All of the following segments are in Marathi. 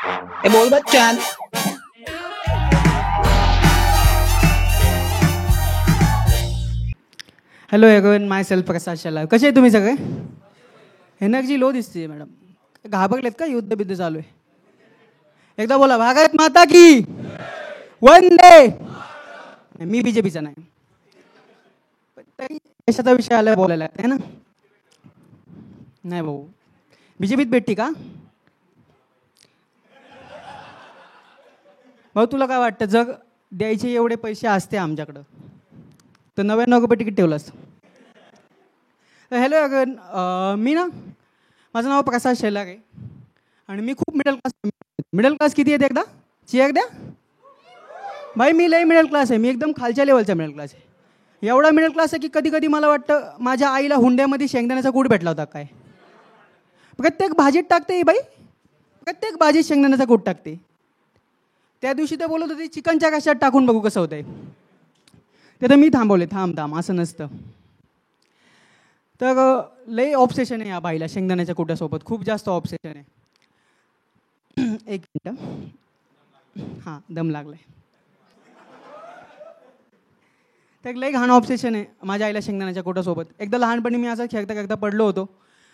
ए बोल बच्चन. हॅलो एगवन माय सेल्फ प्रसाद शेलार. कसे आहे तुम्ही सगळे? एनर्जी लो दिसते मॅडम. घाबरलेत का? युद्ध बिद्ध चालू आहे. एकदा बोला भारत माता की वंदे. मी बीजेपीचा नाही, पण तरी देशाचा विषय आला बोलायला आहे ना. नाही भाऊ, बीजेपीत भेटती का? भाऊ तुला काय वाटतं, जग द्यायचे एवढे पैसे असते आमच्याकडं तर 99 रुपये तिकीट ठेवलं असतं. हॅलो अगन, मी ना, माझं नाव प्रसाद शेलार आहे आणि मी खूप मिडल क्लास. मिडल क्लास किती आहेत एकदा चेक द्या. भाई मी लई मिडल क्लास आहे, मी एकदम खालच्या लेवलचा मिडल क्लास आहे. एवढा मिडल क्लास आहे की कधी कधी मला वाटतं माझ्या आईला हुंड्यामध्ये शेंगदाण्याचा कूट भेटला होता काय. प्रत्येक भाजीत टाकते ही बाई, प्रत्येक भाजीत शेंगदाण्याचा कूट टाकते. त्या दिवशी तर बोलत होती चिकनच्या कशात टाकून बघू कसं होतंय. ते तर मी थांबवले, थांब असं नसतं. तर लई ऑब्सेशन आहे या बाईला शेंगदाण्याच्या कुट्यासोबत, खूप जास्त ऑब्सेशन आहे. एक मिनटं, हां दम लागलाय. तर लई घाण ऑब्सेशन आहे माझ्या आईला शेंगदाण्याच्या कुट्यासोबत. एकदा लहानपणी मी असं खेळता खेळता पडलो होतो,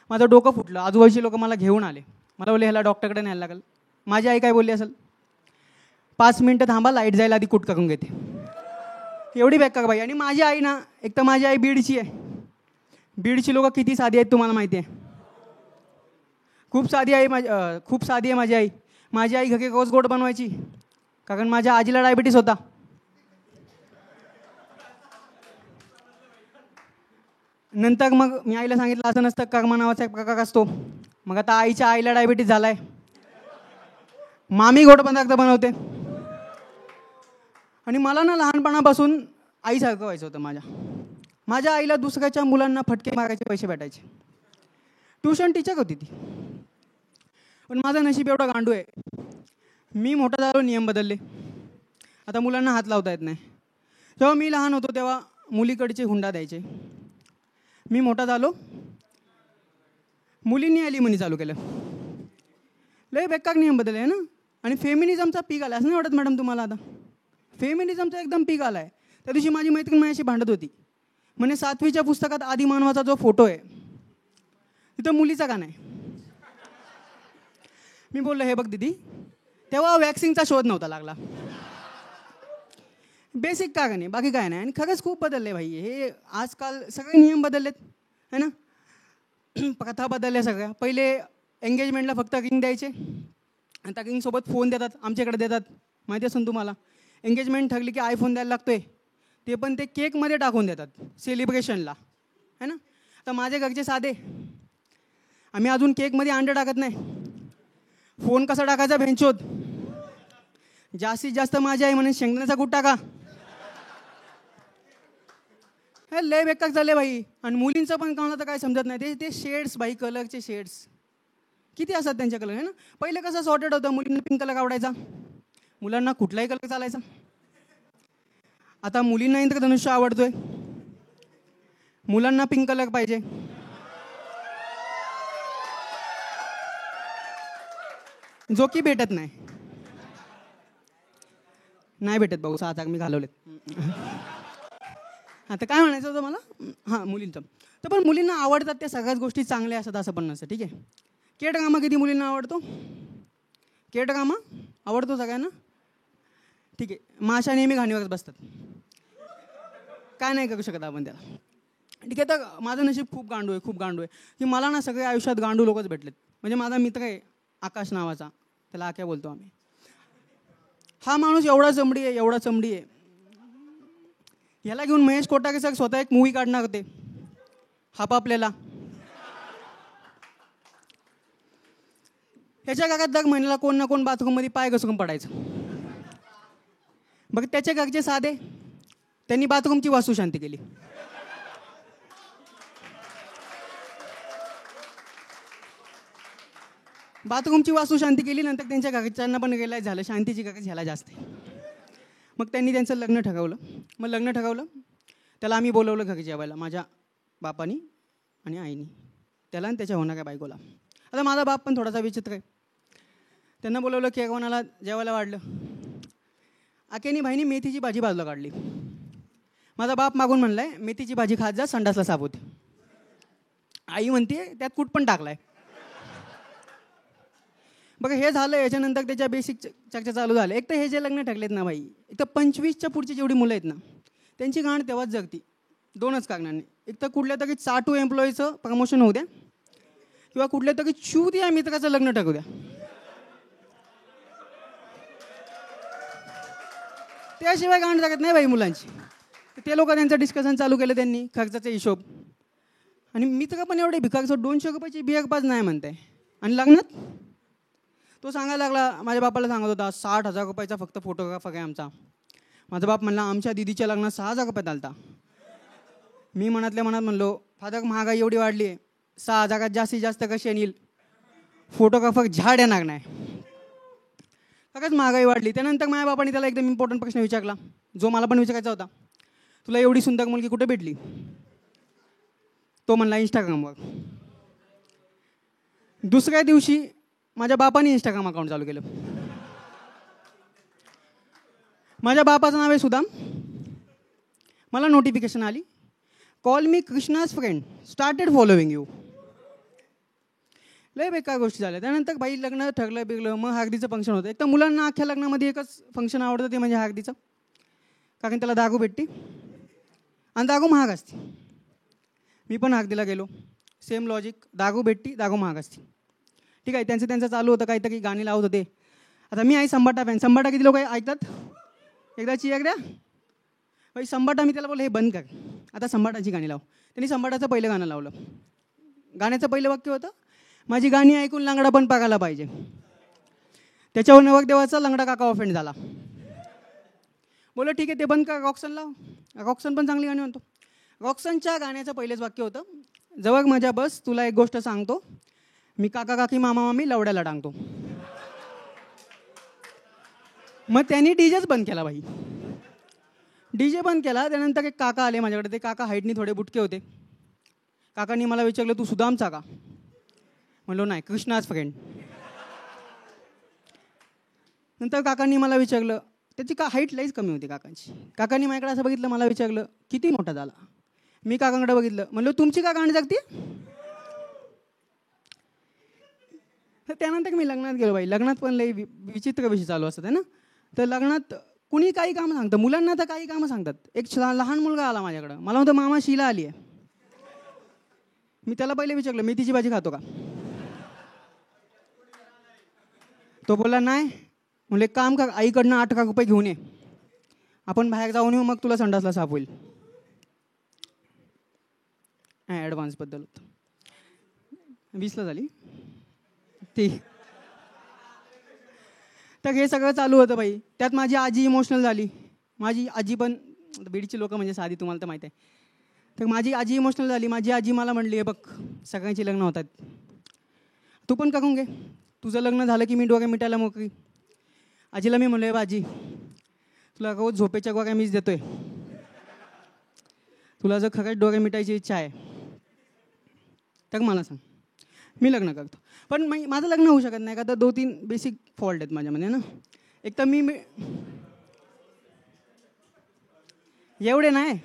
माझं डोकं फुटलं. आजूबाजूचे लोक मला घेऊन आले, मला बोलले ह्याला डॉक्टरकडे न्यायला लागेल. माझी आई काय बोलली असेल, 5 मिनटं थांबा लाईट जायला आधी कूट करून घेते. एवढी बेकार बाई. आणि माझी आई ना, एक तर माझी आई बीडची आहे. बीडची लोक किती साधी आहेत तुम्हाला माहिती आहे. खूप साधी आहे खूप साधी आहे माझी आई. माझी आई घरी रोज गोड बनवायची, कारण माझ्या आजीला डायबिटीस होता. नंतर मग मी आईला सांगितलं असं नसतं, कर्मा नावाचा एक प्रकार असतो. मग आता आईच्या आईला डायबिटीस झालाय, मामी गोड पदार्थ बनवते. आणि मला ना लहानपणापासून आईसारखं व्हायचं होतं. माझ्या आईला दुसऱ्याच्या मुलांना फटके मारायचे पैसे भेटायचे. ट्युशन टीचर होती ती. पण माझं नशीब एवढं गांडू आहे, मी मोठा झालो नियम बदलले. आता मुलांना हात लावता येत नाही. जेव्हा मी लहान होतो तेव्हा मुलीकडचे हुंडा द्यायचे. मी मोठा झालो, मुलींनी अॅलिमनी चालू केलं. लय बेकार नियम बदलले आहे ना. आणि फेमिनिझमचा पीक आला, असं नाही वाटत मॅडम तुम्हाला? आता फेमिनिझमचा एकदम पीक आला आहे. त्या दिवशी माझी मैत्रीण माझ्याशी भांडत होती, म्हणजे 7वीच्या पुस्तकात आदिमानवाचा जो फोटो आहे तिथं मुलीचा का नाही. मी बोललो हे बघ दिदी, तेव्हा वॅक्सिनचा शोध नव्हता लागला. बेसिक का नाही, बाकी काय नाही. आणि खरंच खूप बदलले भाई हे. आजकाल सगळे नियम बदललेत है ना. प्रथा बदलल्या सगळ्या. पहिले एंगेजमेंटला फक्त रिंग द्यायचे, आणि त्या रिंगसोबत फोन देतात, आमच्याकडे देतात माहिती असेल तुम्हाला. एंगेजमेंट ठरली की आयफोन द्यायला लागतोय, ते पण ते केकमध्ये टाकून देतात सेलिब्रेशनला है ना. तर माझ्या घरचे साधे, आम्ही अजून केकमध्ये अंडे टाकत नाही. फोन कसा टाकायचा भेंचोद. जास्तीत जास्त माझी आई म्हणे शेंगदाण्याचा कूट टाका. हे लय बेकार झाले भाई. आणि मुलींचं पण कोणाला तर काय समजत नाही. ते शेड्स भाई, कलरचे शेड्स किती असतात त्यांच्या कलर है ना. पहिले कसं सॉर्टेड होतं, मुलींना पिंक कलर आवडायचा, मुलांना कुठलाही कलर चालायचा. आता मुलींना इंद्रधनुष्य आवडतोय, मुलांना पिंक कलर पाहिजे. जो की भेटत नाही. नाही भेटत भाऊ, 6 मी घालवलेत. आता काय म्हणायचं होतं मला, हां मुलींचं. तर पण मुलींना आवडतात त्या सगळ्याच गोष्टी चांगल्या असतात असं पण नसतं. ठीक आहे. के ड्रामा किती मुलींना आवडतो? के ड्रामा आवडतो सगळ्यांना. ठीक आहे. माशा नेहमी घाणीवरच बसतात, काय नाही करू शकत आपण त्याला. ठीक आहे. तर माझं नशीब खूप गांडू आहे, खूप गांडू आहे की मला ना सगळ्या आयुष्यात गांडू लोकच भेटलेत. म्हणजे माझा मित्र आहे आकाश नावाचा, त्याला आक्या बोलतो आम्ही. हा माणूस एवढा चमडी आहे, एवढा चमडी आहे. ह्याला घेऊन महेश कोठारे सर स्वतः एक मूवी काढणार होते, हापापलेला. ह्याच्या काकात दर महिन्याला कोण ना कोण बाथरूममध्ये पाय घसरून पडायचं. बघ त्याच्या घरचे साधे, त्यांनी बाथरूमची वास्तुशांती केली. बाथरूमची वास्तुशांती केली, नंतर त्यांच्या घरच्यांना पण रिअलाईज झालं शांतीची गरज ह्याला जास्त आहे. मग त्यांनी त्यांचं लग्न ठरवलं. मग लग्न ठरवलं, त्याला आम्ही बोलवलं घरी जेवायला, माझ्या बापानी आणि आईनी, त्याला आणि त्याच्या होणाऱ्या बायकोला. आता माझा बाप पण थोडासा विचित्र आहे. त्यांना बोलवलं की कोणाला जेवायला वाढलं. आकेनी भाईनी मेथीची भाजी बाजूला काढली. माझा बाप मागून म्हणलाय मेथीची भाजी खात जा, संडासला साफ होते. आई म्हणते त्यात कूट पण टाकलाय. बघा हे झालं. याच्यानंतर त्याच्या बेसिक चर्चा चालू झाल्या. एक तर हे जे लग्न ठरलेत ना भाई, एक तर 25च्या पुढची जेवढी मुलं आहेत ना त्यांची गाण तेव्हाच जगती. दोनच कारणांनी. एक तर कुठल्या तरी चाटू एम्प्लॉईचं प्रमोशन होऊ द्या किंवा कुठल्या तरी चूत या मित्राचं लग्न टाकू द्या. त्याशिवाय गाण जगत नाही बाई मुलांची. ते लोक त्यांचं डिस्कशन चालू केलं त्यांनी खर्चाचा हिशोब. आणि मित्र पण एवढे भिकारचं 200 रुपयाची बियर पाच नाही म्हणते. आणि लग्नात तो सांगायला लागला, माझ्या बापाला सांगत होता 60,000 रुपयाचा फक्त फोटोग्राफर आहे आमचा. माझा बाप म्हणला आमच्या दिदीच्या लग्नात 6,000 रुपयात आलता. मी मनातल्या मनात म्हणलो फादर महागाई एवढी वाढली आहे, 6,000 जास्तीत जास्त कशी येईल, फोटोग्राफर झाड येणार नाही. सगळ्याच महागाई वाढली. त्यानंतर माझ्या बापाने त्याला एकदम इम्पॉर्टंट प्रश्न विचारला, जो मला पण विचारायचा होता. तुला एवढी सुंदर मुलगी कुठे भेटली? तो म्हणला इंस्टाग्रामवर. दुसऱ्या दिवशी माझ्या बापाने इंस्टाग्राम अकाउंट चालू केलं. माझ्या बापाचं नाव आहे सुदाम. मला नोटिफिकेशन आली, call me Krishna's friend, started following you. लय बेकार गोष्टी झाल्या. त्यानंतर बाई लग्न ठरलं बिगलं. मग हळदीचं फंक्शन होतं. एक तर मुलांना अख्ख्या लग्नामध्ये एकच फंक्शन आवडतं, ते म्हणजे हळदीचं. कारण त्याला दागू भेटते आणि दागू महाग असते. मी पण हळदीला गेलो. सेम लॉजिक, दागू भेटती, दागू महाग असते. ठीक आहे, त्यांचं चालू होतं, काहीतरी गाणी लावत होते. आता मी आहे संबाटा फॅन. संबाटा किती लोक ऐकतात? एकदा चिया द्या बाई. संबाटा मी त्याला बोललो हे बंद कर, आता संबाटाची गाणी लाव. त्यांनी संबाटाचं पहिलं गाणं लावलं. गाण्याचं पहिलं वाक्य होतं, माझी गाणी ऐकून लंगडा पण पाकायला पाहिजे. त्याच्यावर नवरदेवाचा लंगडा काका ऑफेंड झाला. बोललो ठीक आहे ते बंद कर, रॉक्सन लाव. रॉक्सन पण चांगली गाणी म्हणतो. रॉक्सनच्या गाण्याचं पहिलेच वाक्य होतं, जवळ माझ्या बस, तुला एक गोष्ट सांगतो, मी काका काकी मामा मामी लवड्याला टांगतो. मग त्यांनी डीजेच बंद केला भाई. डीजे बंद केला. त्यानंतर एक काका आले माझ्याकडे. ते काका हाईटनी थोडे बुटके होते. काकांनी मला विचारलं तू सुदामचा का? म्हणलो नाही, कृष्णाज फ्रेंड. नंतर काकांनी मला विचारलं, त्याची हाईट लईच कमी होती काकांची. काकांनी माझ्याकडे असं बघितलं, मला विचारलं किती मोठा झाला? मी काकांकडे बघितलं, म्हणलो तुमची का गाणी जगती? तर त्यानंतर मी लग्नात गेलो बाई. लग्नात पण लई विचित्र विषय चालू असतात आहे ना. तर लग्नात कुणी काही कामं सांगतं. मुलांना तर काही कामं सांगतात. एक लहान मुलगा आला माझ्याकडं, मला म्हणतो मामा शीला आली आहे. मी त्याला पहिले विचारलं मेथीची भाजी खातो का? तो बोलला नाही. म्हणले एक काम कर, आईकडनं 8 रुपये घेऊन ये, आपण बाहेर जाऊन येऊ, मग तुला संडासला साफ होईल. ॲडव्हान्सबद्दल होतं. 20ला झाली ती. तर हे सगळं चालू होतं बाई. त्यात माझी आजी इमोशनल झाली. माझी आजी पण, बीडची लोकं म्हणजे साधी, तुम्हाला तर माहीत आहे. तर माझी आजी इमोशनल झाली. माझी आजी मला म्हणली हे बघ सगळ्यांची लग्न होतात, तू पण करून घे. तुझं लग्न झालं की मी डोक्या मिटायला मोकळी. आजीला मी म्हणलो बाजी, तुला रोज झोपेच्या गोळ्या मीच देतोय. तुला जर खरंच डोक्या मिटायची इच्छा आहे तर मला सांग, मी लग्न करतो. पण माझं लग्न होऊ शकत नाही का? तर 2-3 बेसिक फॉल्ट आहेत माझ्यामध्ये ना. एक तर मी एवढे नाही.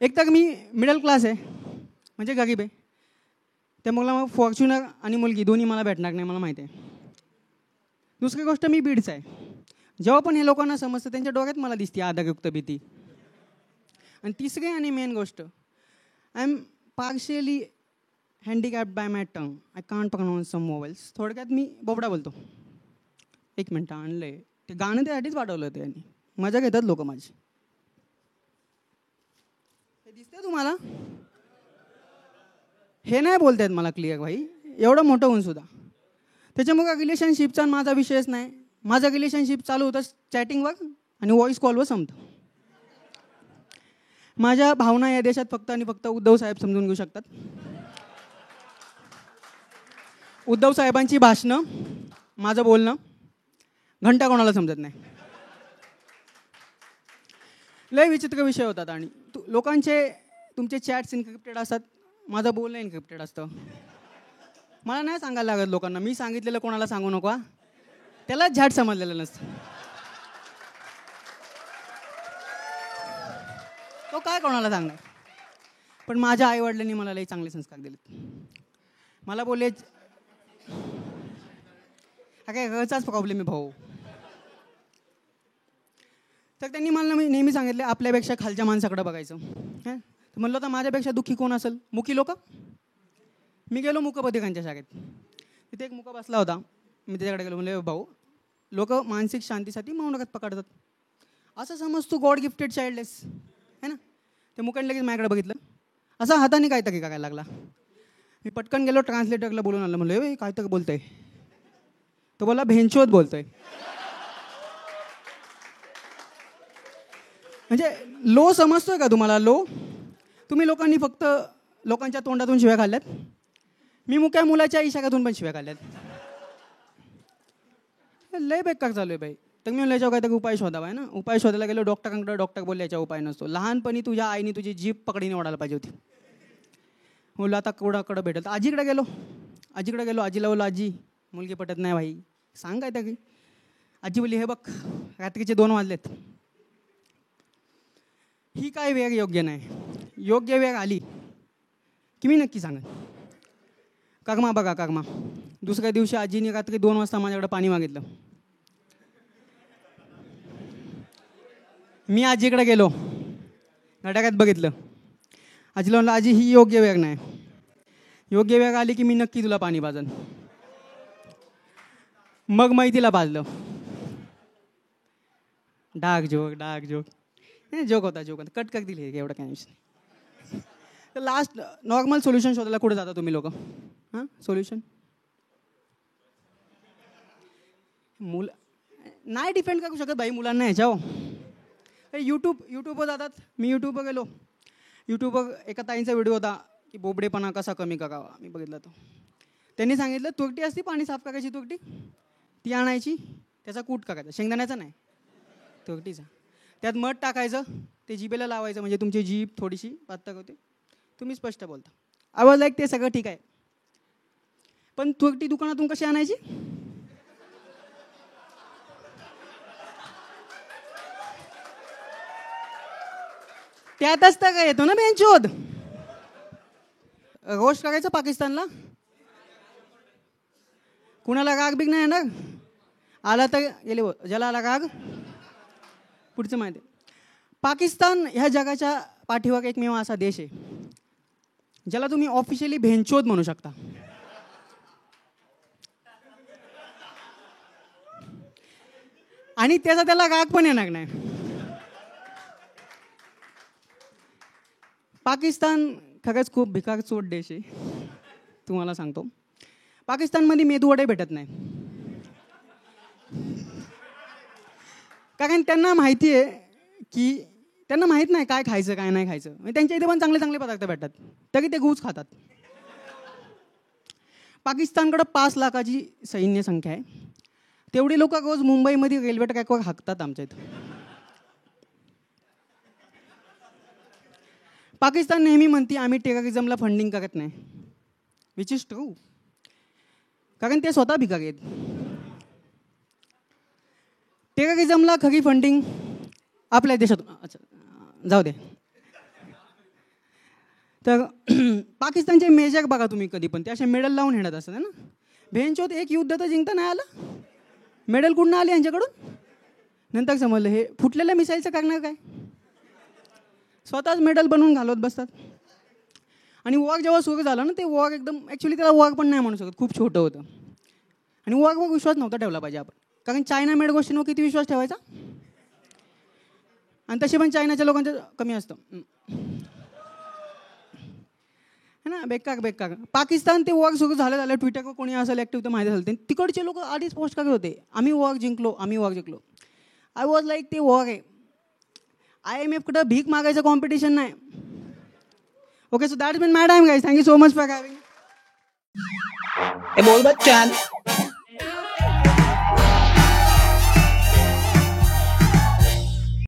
एक तर मी मिडल क्लास आहे, म्हणजे गरीब आहे. त्यामुळे मग फॉर्च्युनर आणि मुलगी दोन्ही मला भेटणार नाही, मला माहिती आहे. दुसरी गोष्ट मी बीडचा आहे. जेव्हा पण हे लोकांना समजतं त्यांच्या डोक्यात मला दिसते आधारयुक्त भीती. आणि तिसरी आणि मेन गोष्ट, I am partially handicapped by my tongue. I can't pronounce some mobiles. थोडक्यात मी बोबडा बोलतो. 1 मिनटं आणलं आहे ते गाणं, त्यासाठीच पाठवलं होतं यांनी. मजा घेतात लोक माझी. हे दिसतंय तुम्हाला? हे नाही बोलतायत मला क्लिअर भाई, एवढं मोठं होऊन सुद्धा. त्याच्यामुळे रिलेशनशिपचा माझा विषयच नाही. माझं रिलेशनशिप चालू होतं चॅटिंगवर आणि व्हॉइस कॉलवर संपतं. माझ्या भावना या देशात फक्त आणि फक्त उद्धव साहेब समजून घेऊ शकतात. उद्धव साहेबांची भाषणं, माझं बोलणं घंटा कोणाला समजत नाही. लय विचित्र विषय होतात. आणि लोकांचे तुमचे चॅट्स इन्क्रिप्टेड असतात, माझं बोलणं इन्क्रिप्टेड असतं. मला नाही सांगायला लागत लोकांना, मी सांगितलेलं कोणाला सांगू नको हा. त्यालाच झाट समजलेलं नसतं. तो काय कोणाला सांगणार. पण माझ्या आईवडिलांनी मला लई चांगले संस्कार दिलेत. मला बोलले हा काय घरचाच प्रॉब्लेम आहे भाऊ. तर त्यांनी मला नेहमी सांगितले आपल्यापेक्षा खालच्या माणसाकडे बघायचं. हां, म्हणलं तर माझ्यापेक्षा दुःखी कोण असेल? मुकी लोक. मी गेलो मुकबधिकांच्या शाळेत. तिथे एक मुका बसला होता. मी त्याच्याकडे गेलो, म्हणले भाऊ लोक मानसिक शांतीसाठी मौन पकडतात, असं समज तू गॉड गिफ्टेड चाइल्डलेस है ना. ते मुकाने लगेच माझ्याकडे बघितलं, असं हाताने काय तरी करायला लागला. मी पटकन गेलो ट्रान्सलेटरला बोलून आलं. म्हणलं काय तर बोलतोय. तो बोला भेंचोत बोलतोय. म्हणजे लो समजतोय का तुम्हाला? लो तुम्ही लोकांनी फक्त लोकांच्या तोंडातून शिव्या खाल्ल्यात. मी मुक्या मुलाच्या इशाऱ्यातून पण शिव्या खाल्ल्यात. लय बेकार चालू आहे बाई. तर मी म्हणलं याच्यावर काहीतरी उपाय शोधावा आहे ना. उपाय शोधायला गेलो डॉक्टरांकडे. डॉक्टर बोलले याच्या उपाय नसतो. लहानपणी तुझ्या आईने तुझी जीभ पकडीने ओढायला पाहिजे होती. बोललो आता कोणाकडं भेटत. आजीकडे गेलो. आजीला बोललो आजी मुलगी पटत नाही भाई, सांग काय की. आजी बोलली हे बघ रात्रीचे 2 वाजलेत. ही काय वेळ योग्य नाही. योग्य वेळ आली की मी नक्की सांगेन. कर्मा बघा कर्मा. दुसऱ्या दिवशी आजीने रात्री 2 वाजता माझ्याकडे पाणी मागितलं. मी आजीकडे गेलो, घड्याळात बघितलं. आजीला म्हणलं आजी ही योग्य वेळ नाही. योग्य वेळ आली की मी नक्की तुला पाणी पाजन. मग मैतीला पाजलं. डाग जोक नाही, जोक होता. कट कर दिली एवढं काय विषय. तर लास्ट नॉर्मल सोल्युशन शोधायला कुठे जाता तुम्ही लोक? हां, सोल्युशन मुलं नाही डिपेंड करू शकत भाई मुलांना ह्याच्यावर. यूट्यूबवर जातात. मी यूट्यूबवर गेलो. यूट्यूबवर एका ताईंचा व्हिडिओ होता की बोबडेपणा कसा कमी करावा. मी बघितला तो. त्यांनी सांगितलं तुरटी असती पाणी साफ करायची तुरटी, ती आणायची, त्याचा कूट करायचा. शेंगदाण्याचा नाही, तुरटीचा. त्यात मध टाकायचं, ते जिभेला लावायचं, म्हणजे तुमची जीभ थोडीशी पातळ होते. तुम्ही स्पष्ट बोलता. आवाज लाईक ते सगळं ठीक आहे. पण तुरटी दुकानातून कशी आणायची? त्यातच तर काय येतो ना बेंचोद. रोस्ट करायचं पाकिस्तानला. कुणाला राग बिग नाही येणार. आला तर गेले, ज्याला आला राग पुढचं माहिती आहे. पाकिस्तान ह्या जगाच्या पाठीवर एकमेव असा देश आहे ज्याला तुम्ही ऑफिशियली भेंचोद म्हणू शकता. आणि त्याला राग पण येणार नाही. पाकिस्तान खरंच खूप भिकार चोट देश आहे. तुम्हाला सांगतो, पाकिस्तानमध्ये मेदूवडे भेटत नाही. कारण त्यांना माहिती आहे की त्यांना माहीत नाही काय खायचं काय नाही खायचं. म्हणजे त्यांच्या इथे पण चांगले चांगले पदार्थ भेटतात, तरी ते घूस खातात. पाकिस्तानकडे 5 लाखाची सैन्य संख्या आहे. तेवढी लोक रोज मुंबईमध्ये रेल्वे ट्रॅकवर हाकतात आमच्या इथं. पाकिस्तान नेहमी म्हणते आम्ही टेररिझमला फंडिंग करत नाही, विच इज ट्रू. कारण ते स्वतः भिकारी आहेत. टेररिझमला खरी फंडिंग आपल्या देशातून. अच्छा जाऊ दे. तर पाकिस्तानचे मेजर बघा तुम्ही कधी पण, ते असे मेडल लावून येणार असतात ना. भेंचोत एक युद्ध तर जिंकता नाही आलं, मेडल कुठून आले यांच्याकडून. नंतर समजलं हे फुटलेल्या मिसाईलचं करणार काय. स्वतःच मेडल बनवून घालवत बसतात. आणि वॉर जेव्हा सुरू झालं ना, ते वॉर एकदम ॲक्च्युली त्याला वॉर पण नाही म्हणू शकत, खूप छोटं होतं. आणि वॉरवर विश्वास नव्हता ठेवला पाहिजे आपण. कारण चायना मेड गोष्टींवर किती विश्वास ठेवायचा. आणि तसे पण चायनाच्या लोकांचं कमी असतं है ना. बेकार. पाकिस्तान ते वॉर सुरू झालं ट्विटरवर कोणी असेल ॲक्टिव्ह तर माहिती झालं. तिकडचे लोक आधीच पोस्ट करत होते आम्ही वॉर जिंकलो. आय वॉज लाईक ते वॉर आहे. IMFकडं भीक मागायचं कॉम्पिटिशन नाही. Okay, so that is been my time guys. Thank you so much for having. Bol Bachchan.